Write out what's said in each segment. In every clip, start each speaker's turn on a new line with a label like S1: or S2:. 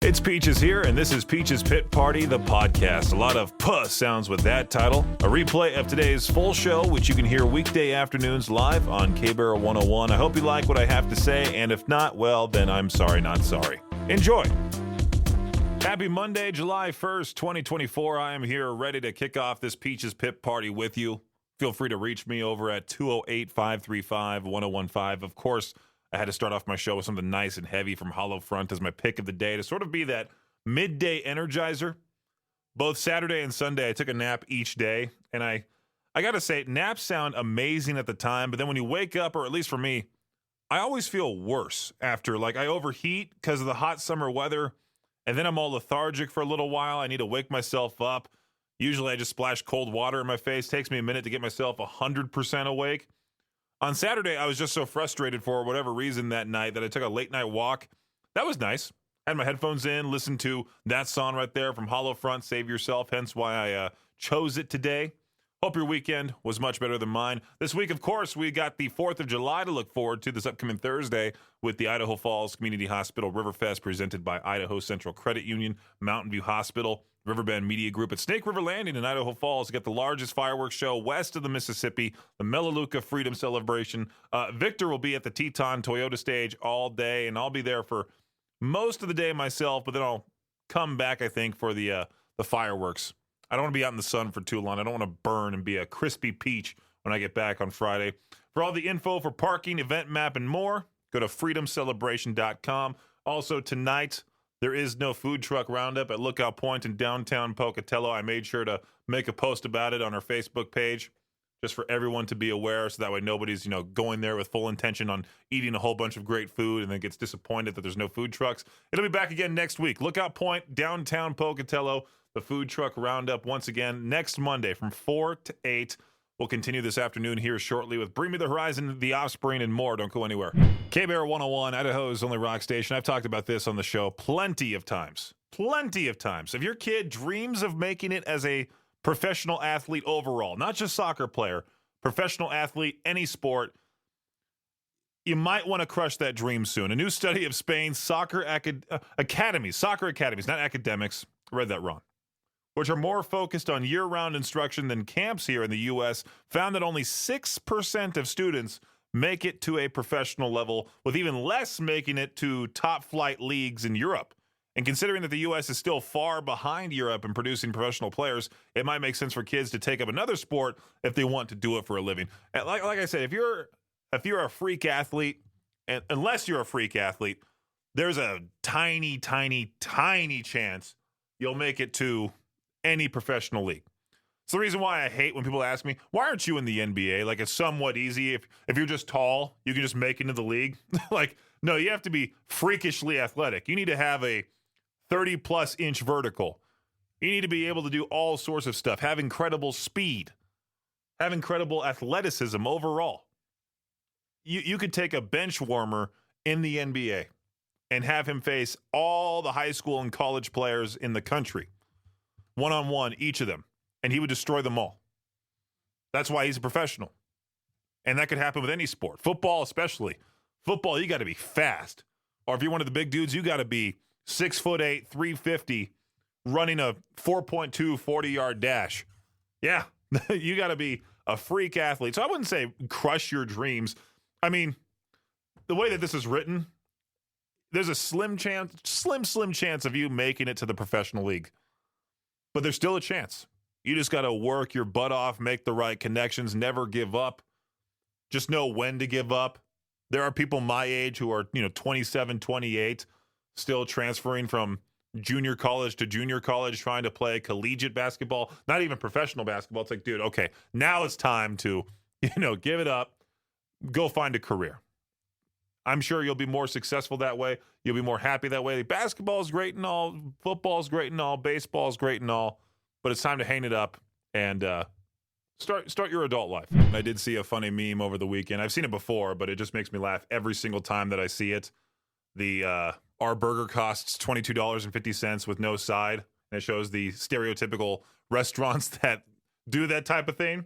S1: It's Peaches here, and this is Peaches Pit Party, the podcast. A lot of puh sounds with that title. A replay of today's full show, which you can hear weekday afternoons live on K-Bear 101. I hope you like what I have to say, and if not, well, then I'm sorry, not sorry. Enjoy. Happy Monday, July 1st, 2024. I am here ready to kick off this Peaches Pit Party with you. Feel free to reach me over at 208-535-1015. Of course, I had to start off my show with something nice and heavy from Hollow Front as my pick of the day to sort of be that midday energizer. Both Saturday and Sunday, I took a nap each day, and I got to say, naps sound amazing at the time, but then when you wake up, or at least for me, I always feel worse after. Like, I overheat because of the hot summer weather, and then I'm all lethargic for a little while. I need to wake myself up. Usually I just splash cold water in my face. Takes me a minute to get myself 100% awake. On Saturday, I was just so frustrated for whatever reason that night that I took a late night walk. That was nice. Had my headphones in, listened to that song right there from Hollow Front, Save Yourself, hence why I chose it today. Hope your weekend was much better than mine. This week, of course, we got the 4th of July to look forward to this upcoming Thursday with the Idaho Falls Community Hospital Riverfest presented by Idaho Central Credit Union, Mountain View Hospital, Riverbend Media Group at Snake River Landing in Idaho Falls. Get the largest fireworks show west of the Mississippi, the Melaleuca Freedom Celebration. Victor will be at the Teton Toyota stage all day, and I'll be there for most of the day myself, but then I'll come back, I think, for the fireworks. I don't want to be out in the sun for too long. I don't want to burn and be a crispy peach when I get back on Friday. For all the info for parking, event map, and more, go to freedomcelebration.com. Also, tonight, there is no food truck roundup at Lookout Point in downtown Pocatello. I made sure to make a post about it on our Facebook page just for everyone to be aware, so that way nobody's, going there with full intention on eating a whole bunch of great food and then gets disappointed that there's no food trucks. It'll be back again next week. Lookout Point, downtown Pocatello, the food truck roundup once again next Monday from 4 to 8. We'll continue this afternoon here shortly with Bring Me the Horizon, The Offspring, and more. Don't go anywhere. K-Bear 101, Idaho's only rock station. I've talked about this on the show plenty of times. Plenty of times. If your kid dreams of making it as a professional athlete overall, not just soccer player, professional athlete, any sport, you might want to crush that dream soon. A new study of Spain's soccer academies, not academics, I read that wrong, which are more focused on year-round instruction than camps here in the U.S., found that only 6% of students make it to a professional level, with even less making it to top-flight leagues in Europe. And considering that the U.S. is still far behind Europe in producing professional players, it might make sense for kids to take up another sport if they want to do it for a living. And like I said, if you're a freak athlete, and unless you're a freak athlete, there's a tiny, tiny, tiny chance you'll make it to any professional league. It's the reason why I hate when people ask me, why aren't you in the NBA? Like, it's somewhat easy. If you're just tall, you can just make it into the league. Like, no, you have to be freakishly athletic. You need to have a 30-plus inch vertical. You need to be able to do all sorts of stuff, have incredible speed, have incredible athleticism overall. You could take a bench warmer in the NBA and have him face all the high school and college players in the country, one-on-one, each of them, and he would destroy them all. That's why he's a professional. And that could happen with any sport. Football especially. Football, you got to be fast. Or if you're one of the big dudes, you got to be 6'8", 350, running a 4.2 40-yard dash. Yeah, you got to be a freak athlete. So I wouldn't say crush your dreams. I mean, the way that this is written, there's a slim chance of you making it to the professional league. But there's still a chance. You just got to work your butt off, make the right connections, never give up. Just know when to give up. There are people my age who are, 27, 28, still transferring from junior college to junior college, trying to play collegiate basketball, not even professional basketball. It's like, dude, okay, now it's time to, give it up, go find a career. I'm sure you'll be more successful that way. You'll be more happy that way. Basketball is great and all. Football is great and all. Baseball is great and all. But it's time to hang it up and start your adult life. I did see a funny meme over the weekend. I've seen it before, but it just makes me laugh every single time that I see it. Our burger costs $22.50 with no side. And it shows the stereotypical restaurants that do that type of thing.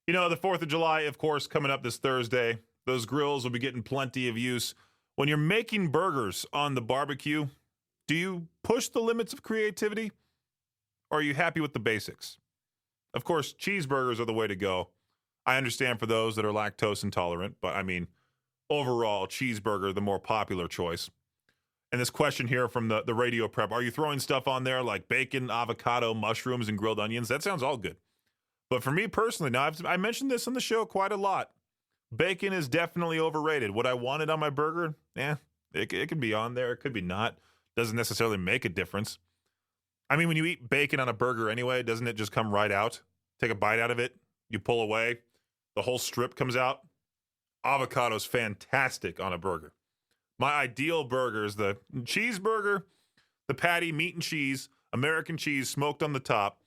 S1: The 4th of July, of course, coming up this Thursday. Those grills will be getting plenty of use. When you're making burgers on the barbecue, do you put push the limits of creativity, or are you happy with the basics? Of course, cheeseburgers are the way to go. I understand for those that are lactose intolerant, but I mean, overall, cheeseburger, the more popular choice. And this question here from the radio prep, are you throwing stuff on there like bacon, avocado, mushrooms, and grilled onions? That sounds all good. But for me personally, now I mentioned this on the show quite a lot. Bacon is definitely overrated. Would I want it on my burger? It can be on there. It could be not. Doesn't necessarily make a difference. I mean, when you eat bacon on a burger anyway, doesn't it just come right out? Take a bite out of it, you pull away, the whole strip comes out. Avocado's fantastic on a burger. My ideal burger is the cheeseburger, the patty, meat and cheese, American cheese smoked on the top.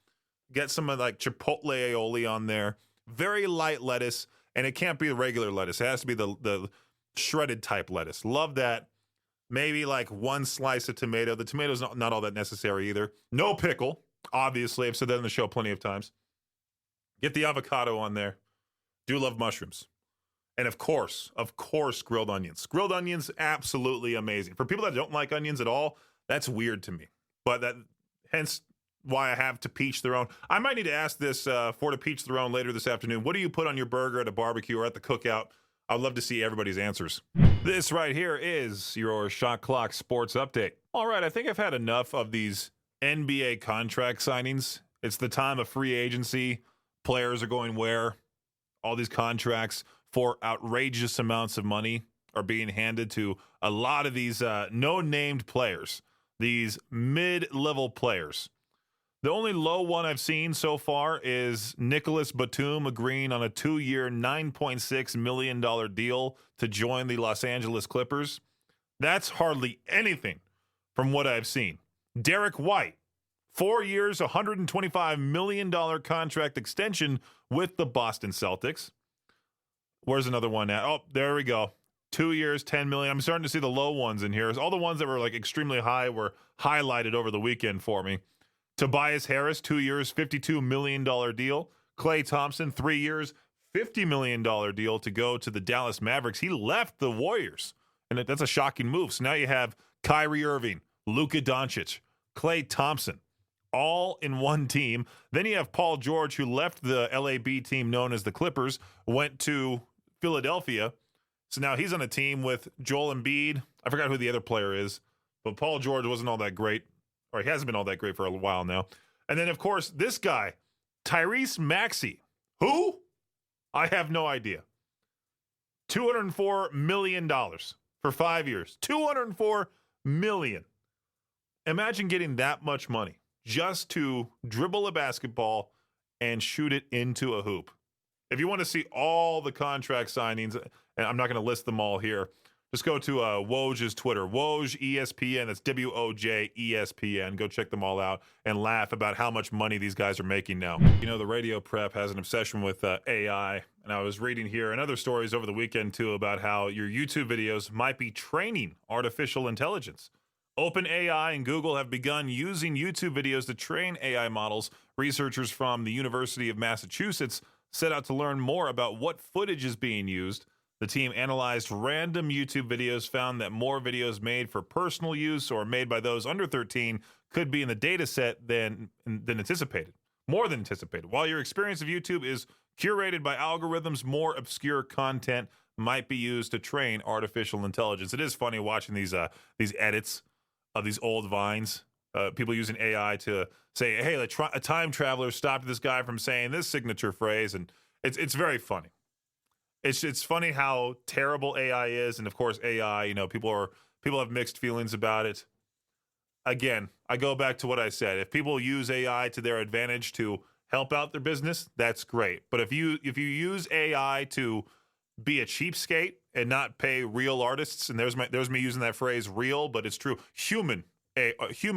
S1: Get some of like chipotle aioli on there. Very light lettuce, and it can't be the regular lettuce. It has to be the shredded type lettuce. Love that. Maybe like one slice of tomato. The tomato's not all that necessary either. No pickle, obviously. I've said that on the show plenty of times. Get the avocado on there. Do love mushrooms. And of course, grilled onions. Grilled onions, absolutely amazing. For people that don't like onions at all, that's weird to me. But hence why I have to peach their own. I might need to ask this for to peach their own later this afternoon. What do you put on your burger at a barbecue or at the cookout? I'd love to see everybody's answers. This right here is your Shot Clock Sports Update. All right, I think I've had enough of these NBA contract signings. It's the time of free agency. Players are going where? All these contracts for outrageous amounts of money are being handed to a lot of these no-named players, these mid-level players. The only low one I've seen so far is Nicholas Batum agreeing on a 2-year, $9.6 million deal to join the Los Angeles Clippers. That's hardly anything from what I've seen. Derek White, 4 years, $125 million contract extension with the Boston Celtics. Where's another one at? Oh, there we go. 2 years, $10 million. I'm starting to see the low ones in here. All the ones that were like extremely high were highlighted over the weekend for me. Tobias Harris, 2 years, $52 million deal. Klay Thompson, 3 years, $50 million deal to go to the Dallas Mavericks. He left the Warriors, and that's a shocking move. So now you have Kyrie Irving, Luka Doncic, Klay Thompson, all in one team. Then you have Paul George, who left the LAB team known as the Clippers, went to Philadelphia. So now he's on a team with Joel Embiid. I forgot who the other player is, but Paul George wasn't all that great. Or he hasn't been all that great for a while now. And then, of course, this guy, Tyrese Maxey. Who? I have no idea. $204 million for 5 years. $204 million. Imagine getting that much money just to dribble a basketball and shoot it into a hoop. If you want to see all the contract signings, and I'm not going to list them all here, just go to Woj's Twitter, Woj ESPN. That's WOJ ESPN. Go check them all out and laugh about how much money these guys are making now. You know, the radio prep has an obsession with AI, and I was reading here and other stories over the weekend too about how your YouTube videos might be training artificial intelligence. OpenAI and Google have begun using YouTube videos to train AI models. Researchers from the University of Massachusetts set out to learn more about what footage is being used. The team analyzed random YouTube videos, found that more videos made for personal use or made by those under 13 could be in the data set than anticipated, more than anticipated. While your experience of YouTube is curated by algorithms, more obscure content might be used to train artificial intelligence. It is funny watching these edits of these old Vines, people using AI to say, hey, a time traveler stopped this guy from saying this signature phrase, and it's very funny. It's funny how terrible AI is, and of course AI, people have mixed feelings about it. Again, I go back to what I said. If people use AI to their advantage to help out their business, that's great. But if you use AI to be a cheapskate and not pay real artists, and there's me using that phrase real, but it's true. Human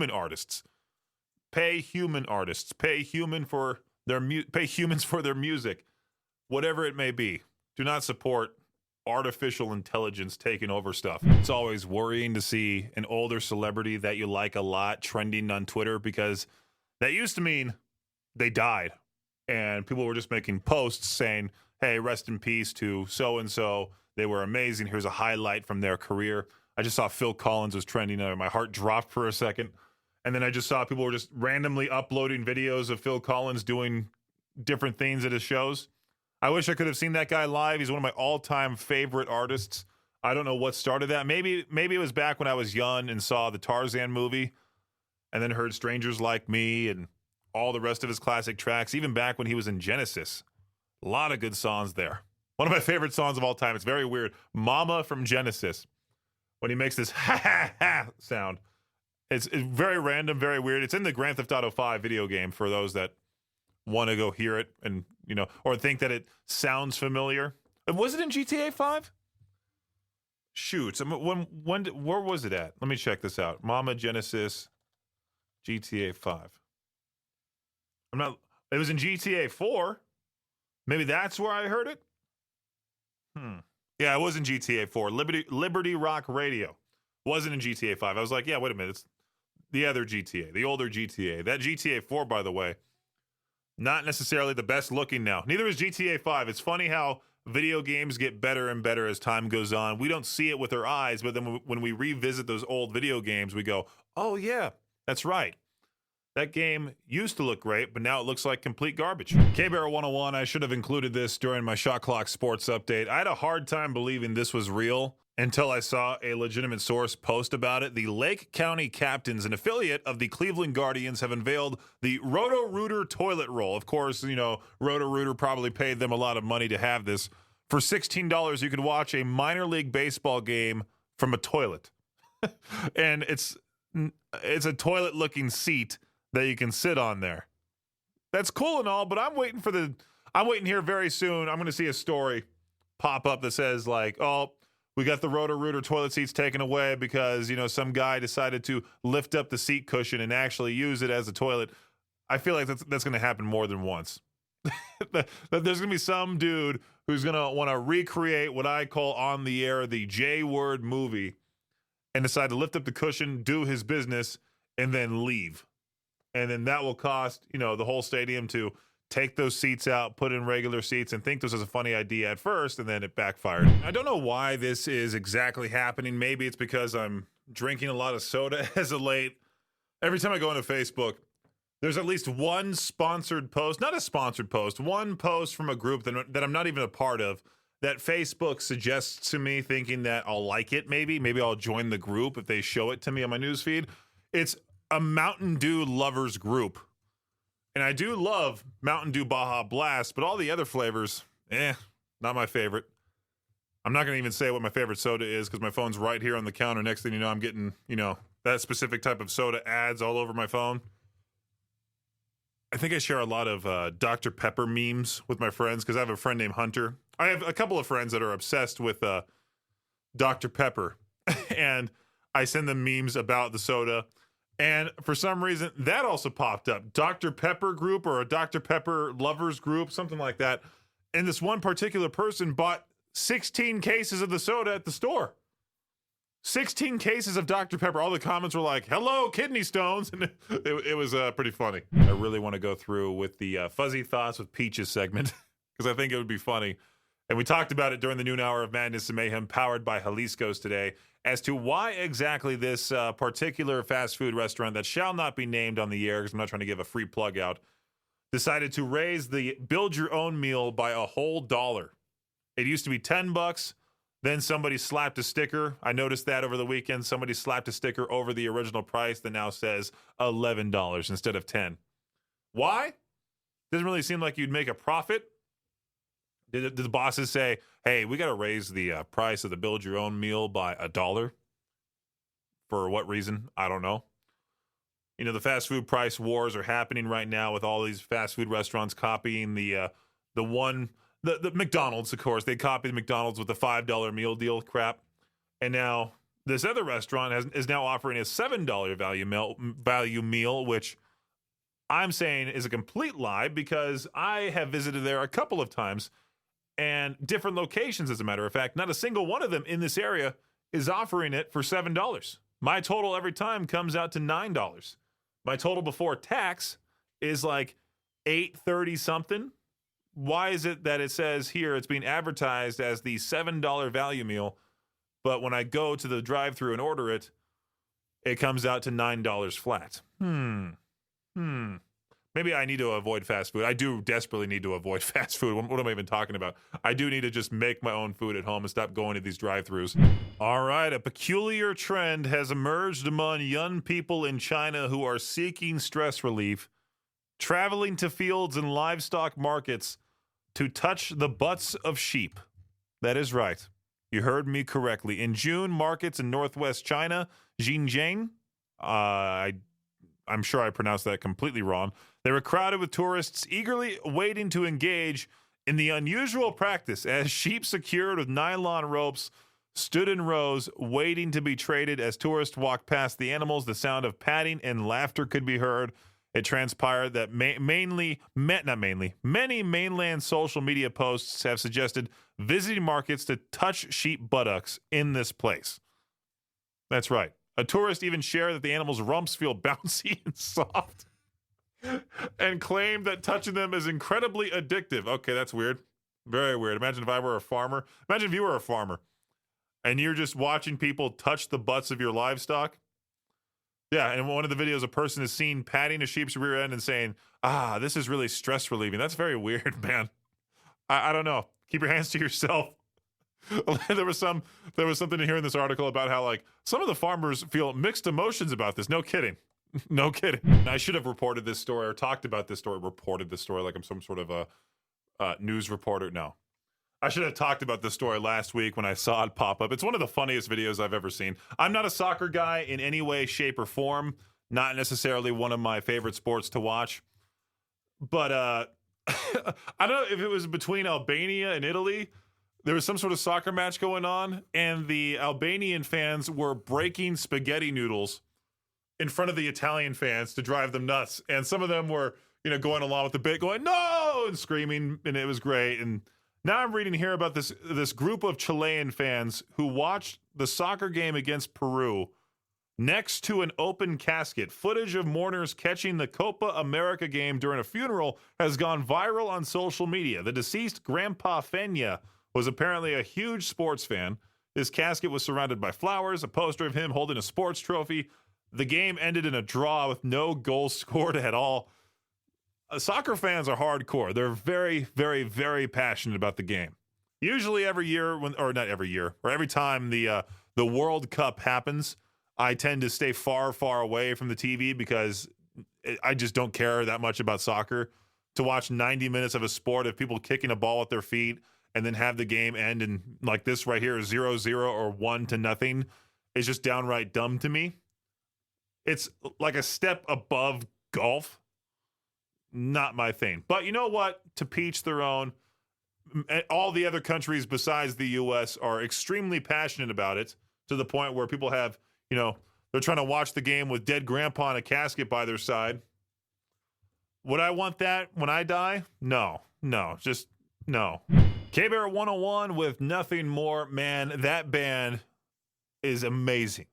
S1: artists. Pay human artists. Pay humans for their music, whatever it may be. Do not support artificial intelligence taking over stuff. It's always worrying to see an older celebrity that you like a lot trending on Twitter, because that used to mean they died and people were just making posts saying, hey, rest in peace to so-and-so. They were amazing. Here's a highlight from their career. I just saw Phil Collins was trending. My heart dropped for a second. And then I just saw people were just randomly uploading videos of Phil Collins doing different things at his shows. I wish I could have seen that guy live. He's one of my all-time favorite artists. I don't know what started that. Maybe it was back when I was young and saw the Tarzan movie and then heard Strangers Like Me and all the rest of his classic tracks, even back when he was in Genesis. A lot of good songs there. One of my favorite songs of all time. It's very weird. Mama from Genesis. When he makes this ha ha ha sound. It's very random, very weird. It's in the Grand Theft Auto 5 video game for those that want to go hear it and, or think that it sounds familiar. Was it in GTA 5? Shoot. Where was it at? Let me check this out. Mama Genesis GTA 5. It was in GTA 4. Maybe that's where I heard it. Yeah, it was in GTA 4. Liberty Rock Radio. Wasn't in GTA 5. I was like, yeah, wait a minute. It's the other GTA, the older GTA. That GTA 4, by the way, not necessarily the best looking now. Neither is GTA 5. It's funny how video games get better and better as time goes on. We don't see it with our eyes, but then when we revisit those old video games, we go, oh, yeah, that's right. That game used to look great, but now it looks like complete garbage. K-Bear 101, I should have included this during my Shot Clock Sports update. I had a hard time believing this was real until I saw a legitimate source post about it. The Lake County Captains, an affiliate of the Cleveland Guardians, have unveiled the Roto-Rooter toilet roll. Of course, Roto-Rooter probably paid them a lot of money to have this. For $16, you could watch a minor league baseball game from a toilet. And it's a toilet-looking seat that you can sit on there. That's cool and all, but I'm waiting here very soon. I'm going to see a story pop up that says like, oh, we got the Roto-Rooter toilet seats taken away because, some guy decided to lift up the seat cushion and actually use it as a toilet. I feel like that's going to happen more than once. That there's going to be some dude who's going to want to recreate what I call on the air the J-word movie and decide to lift up the cushion, do his business, and then leave. And then that will cost, the whole stadium to take those seats out, put in regular seats, and think this was a funny idea at first, and then it backfired. I don't know why this is exactly happening. Maybe it's because I'm drinking a lot of soda as of late. Every time I go into Facebook, there's at least one sponsored post, not a sponsored post, one post from a group that I'm not even a part of that Facebook suggests to me thinking that I'll like it maybe. Maybe I'll join the group if they show it to me on my newsfeed. It's a Mountain Dew lovers group. And I do love Mountain Dew Baja Blast, but all the other flavors, not my favorite. I'm not going to even say what my favorite soda is because my phone's right here on the counter. Next thing you know, I'm getting, that specific type of soda ads all over my phone. I think I share a lot of Dr. Pepper memes with my friends because I have a friend named Hunter. I have a couple of friends that are obsessed with Dr. Pepper, and I send them memes about the soda. And for some reason, that also popped up. Dr. Pepper group or a Dr. Pepper lovers group, something like that. And this one particular person bought 16 cases of the soda at the store. 16 cases of Dr. Pepper. All the comments were like, hello, kidney stones. And it was pretty funny. I really want to go through with the Fuzzy Thoughts with Peaches segment because I think it would be funny. And we talked about it during the noon hour of Madness and Mayhem powered by Jalisco's today as to why exactly this particular fast food restaurant that shall not be named on the air because I'm not trying to give a free plug out, decided to raise the build your own meal by a whole $1. It used to be $10. Then somebody slapped a sticker. I noticed that over the weekend. Somebody slapped a sticker over the original price that now says $11 instead of $10. Why? Doesn't really seem like you'd make a profit. Did the bosses say, hey, we got to raise the price of the build your own meal by $1? For what reason? I don't know. The fast food price wars are happening right now with all these fast food restaurants copying the McDonald's, of course. They copied McDonald's with the $5 meal deal crap. And now this other restaurant is now offering a $7 value meal, which I'm saying is a complete lie because I have visited there a couple of times and different locations, as a matter of fact. Not a single one of them in this area is offering it for $7. My total every time comes out to $9. My total before tax is like $8.30 something. Why is it that it says here it's being advertised as the $7 value meal, but when I go to the drive-thru and order it, it comes out to $9 flat. Maybe I need to avoid fast food. I do desperately need to avoid fast food. What am I even talking about? I do need to just make my own food at home and stop going to these drive-thrus. All right, a peculiar trend has emerged among young people in China who are seeking stress relief, traveling to fields and livestock markets to touch the butts of sheep. That is right. You heard me correctly. In June, markets in northwest China, Xinjiang, I'm sure I pronounced that completely wrong. They were crowded with tourists eagerly waiting to engage in the unusual practice as sheep secured with nylon ropes stood in rows waiting to be traded. As tourists walked past the animals, the sound of patting and laughter could be heard. It transpired that many mainland social media posts have suggested visiting markets to touch sheep buttocks in this place. That's right. A tourist even shared that the animals' rumps feel bouncy and soft and claimed that touching them is incredibly addictive. Okay, that's weird. Very weird. Imagine if I were a farmer. Imagine if you were a farmer and you're just watching people touch the butts of your livestock. Yeah, and one of the videos, a person is seen patting a sheep's rear end and saying, this is really stress relieving. That's very weird, man. I don't know. Keep your hands to yourself. there was something here in this article about how like some of the farmers feel mixed emotions about this. No kidding. No kidding. I should have reported this story or talked about this story, reported this story like I'm some sort of a news reporter. No. I should have talked about this story last week when I saw it pop up. It's one of the funniest videos I've ever seen. I'm not a soccer guy in any way, shape, or form. Not necessarily one of my favorite sports to watch. But I don't know if it was between Albania and Italy. There was some sort of soccer match going on, and the Albanian fans were breaking spaghetti noodles in front of the Italian fans to drive them nuts. And some of them were, going along with the bit, going, no, and screaming, and it was great. And now I'm reading here about this group of Chilean fans who watched the soccer game against Peru next to an open casket. Footage of mourners catching the Copa America game during a funeral has gone viral on social media. The deceased Grandpa Fenya was apparently a huge sports fan. His casket was surrounded by flowers, a poster of him holding a sports trophy. The game ended in a draw with no goals scored at all. Soccer fans are hardcore. They're very, very, very passionate about the game. Usually every year, not every year, or every time the World Cup happens, I tend to stay far, far away from the TV because I just don't care that much about soccer. To watch 90 minutes of a sport of people kicking a ball at their feet and then have the game end in like this right here, 0-0 or 1-0, is just downright dumb to me. It's like a step above golf. Not my thing. But you know what? To each their own. All the other countries besides the U.S. are extremely passionate about it to the point where people have, they're trying to watch the game with dead grandpa in a casket by their side. Would I want that when I die? No, just no. K-Bear 101 with Nothing More. Man, that band is amazing.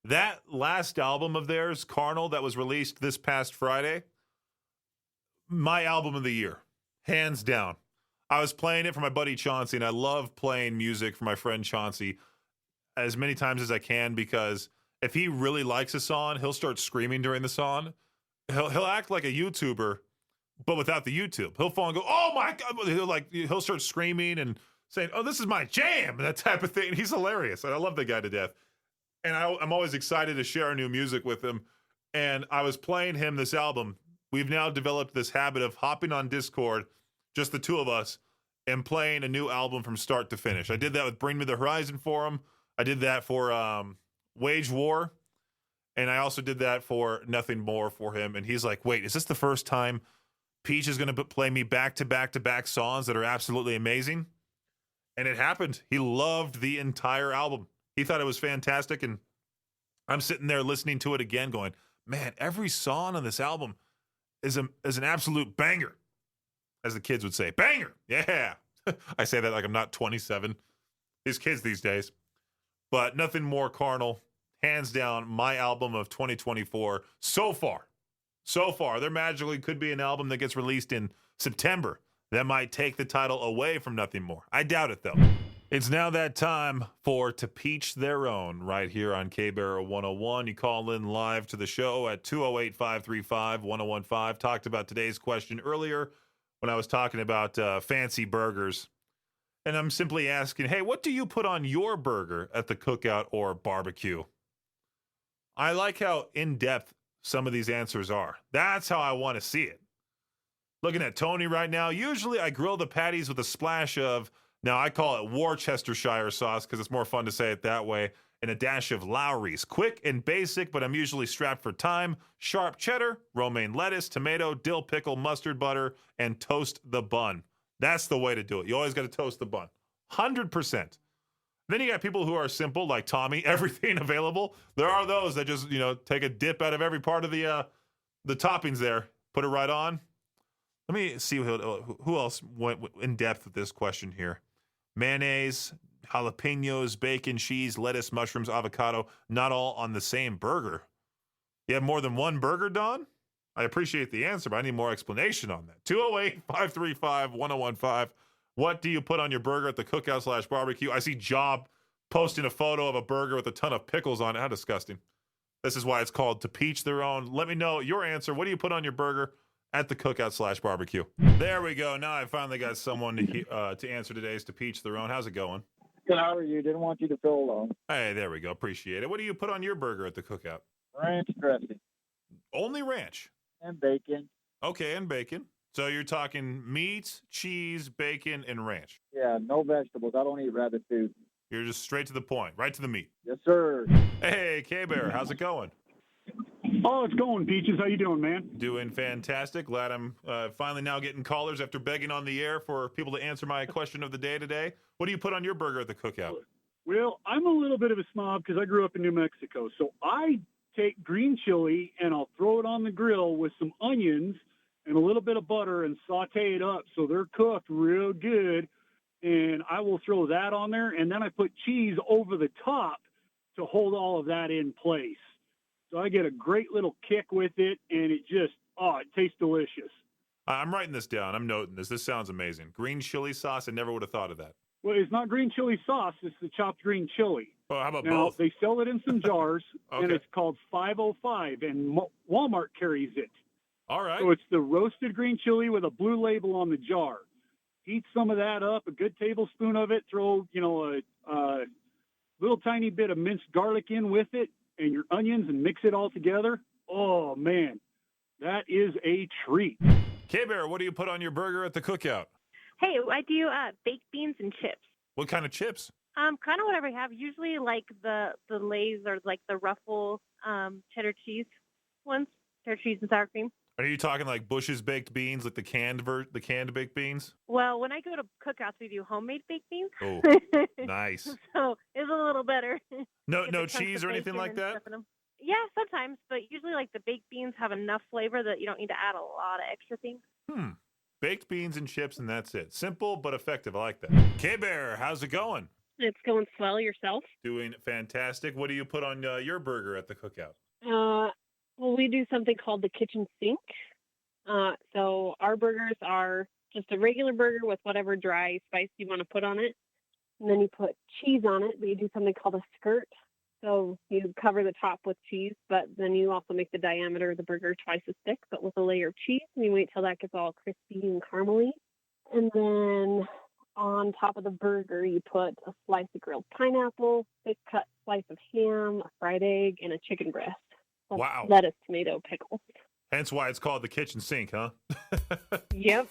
S1: That last album of theirs, Carnal, that was released this past Friday, my album of the year, hands down. I was playing it for my buddy Chauncey, and I love playing music for my friend Chauncey as many times as I can because if he really likes a song, he'll start screaming during the song. He'll act like a YouTuber, but without the YouTube. He'll fall and go, oh my God. He'll start screaming and saying, oh, this is my jam, that type of thing. And he's hilarious. And I love the guy to death. And I'm always excited to share new music with him. And I was playing him this album. We've now developed this habit of hopping on Discord, just the two of us, and playing a new album from start to finish. I did that with Bring Me the Horizon for him. I did that for Wage War. And I also did that for Nothing More for him. And he's like, wait, is this the first time Peach is going to play me back-to-back-to-back songs that are absolutely amazing? And it happened. He loved the entire album. He thought it was fantastic. And I'm sitting there listening to it again going, man, every song on this album is an absolute banger, as the kids would say. Banger! Yeah! I say that like I'm not 27. These kids these days. But Nothing More Carnal, hands down, my album of 2024 so far. So far. There magically could be an album that gets released in September that might take the title away from Nothing More. I doubt it, though. It's now that time for To Peach Their Own right here on K-Bear 101. You call in live to the show at 208-535-1015. Talked about today's question earlier when I was talking about fancy burgers. And I'm simply asking, hey, what do you put on your burger at the cookout or barbecue? I like how in-depth some of these answers are. That's how I want to see it. Looking at Tony right now, usually I grill the patties with a splash of, now I call it Worcestershire sauce because it's more fun to say it that way, and a dash of Lowry's. Quick and basic, but I'm usually strapped for time. Sharp cheddar, romaine lettuce, tomato, dill pickle, mustard butter, and toast the bun. That's the way to do it. You always got to toast the bun. 100%. Then you got people who are simple, like Tommy, everything available. There are those that just, take a dip out of every part of the toppings there, put it right on. Let me see who else went in depth with this question here. Mayonnaise, jalapenos, bacon, cheese, lettuce, mushrooms, avocado, not all on the same burger. You have more than one burger, Don? I appreciate the answer, but I need more explanation on that. 208-535-1015. What do you put on your burger at the cookout/barbecue? I see Job posting a photo of a burger with a ton of pickles on it. How disgusting. This is why it's called To Peach Their Own. Let me know your answer. What do you put on your burger at the cookout/barbecue? There we go. Now I finally got someone to answer today's To Peach Their Own. How's it going?
S2: Good, how are you? Didn't want you to feel alone.
S1: Hey, there we go. Appreciate it. What do you put on your burger at the cookout?
S2: Ranch dressing.
S1: Only ranch?
S2: And bacon.
S1: Okay, and bacon. So you're talking meat, cheese, bacon, and ranch.
S2: Yeah, no vegetables. I don't eat rabbit food.
S1: You're just straight to the point, right to the meat.
S2: Yes, sir.
S1: Hey, K-Bear, how's it going?
S3: Oh, it's going, Peaches. How you doing, man?
S1: Doing fantastic. Glad I'm finally now getting callers after begging on the air for people to answer my question of the day today. What do you put on your burger at the cookout?
S3: Well, I'm a little bit of a snob because I grew up in New Mexico. So I take green chili and I'll throw it on the grill with some onions and a little bit of butter and saute it up so they're cooked real good. And I will throw that on there. And then I put cheese over the top to hold all of that in place. So I get a great little kick with it, and it just, it tastes delicious.
S1: I'm writing this down. I'm noting this. This sounds amazing. Green chili sauce. I never would have thought of that.
S3: Well, it's not green chili sauce. It's the chopped green chili.
S1: Oh, how about
S3: now,
S1: both?
S3: They sell it in some jars,
S1: Okay.
S3: and it's called 505, and Walmart carries it.
S1: All right.
S3: So it's the roasted green chili with a blue label on the jar. Heat some of that up, a good tablespoon of it. Throw, a little tiny bit of minced garlic in with it, and your onions, and mix it all together. Oh, man, that is a treat.
S1: K-Bear, what do you put on your burger at the cookout?
S4: Hey, I do baked beans and chips.
S1: What kind of chips?
S4: Kind of whatever I have. Usually like the Lay's or like the Ruffles cheddar cheese ones, cheddar cheese and sour cream.
S1: Are you talking like Bush's baked beans, like the canned baked beans?
S4: Well, when I go to cookouts, we do homemade baked beans.
S1: Oh, nice.
S4: So it's a little better.
S1: No
S4: Get the
S1: cheese
S4: chunks
S1: or
S4: of
S1: anything
S4: bacon
S1: like
S4: and
S1: that?
S4: stuff in 'em. Yeah, sometimes, but usually like the baked beans have enough flavor that you don't need to add a lot of extra things.
S1: Baked beans and chips, and that's it. Simple but effective. I like that. K-Bear, how's it going?
S5: It's going swell. Yourself?
S1: Doing fantastic. What do you put on your burger at the cookout?
S5: Well, we do something called the kitchen sink. So our burgers are just a regular burger with whatever dry spice you want to put on it. And then you put cheese on it, but you do something called a skirt. So you cover the top with cheese, but then you also make the diameter of the burger twice as thick, but with a layer of cheese. And you wait till that gets all crispy and caramely. And then on top of the burger, you put a slice of grilled pineapple, thick cut slice of ham, a fried egg, and a chicken breast.
S1: Wow.
S5: Lettuce, tomato, pickles.
S1: Hence why it's called the kitchen sink, huh?
S5: Yep.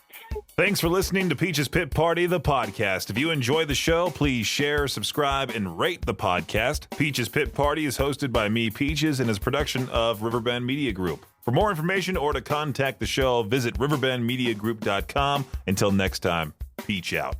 S1: Thanks for listening to Peach's Pit Party, the podcast. If you enjoy the show, please share, subscribe, and rate the podcast. Peach's Pit Party is hosted by me, Peaches, and is a production of Riverbend Media Group. For more information or to contact the show, visit riverbendmediagroup.com. Until next time, Peach out.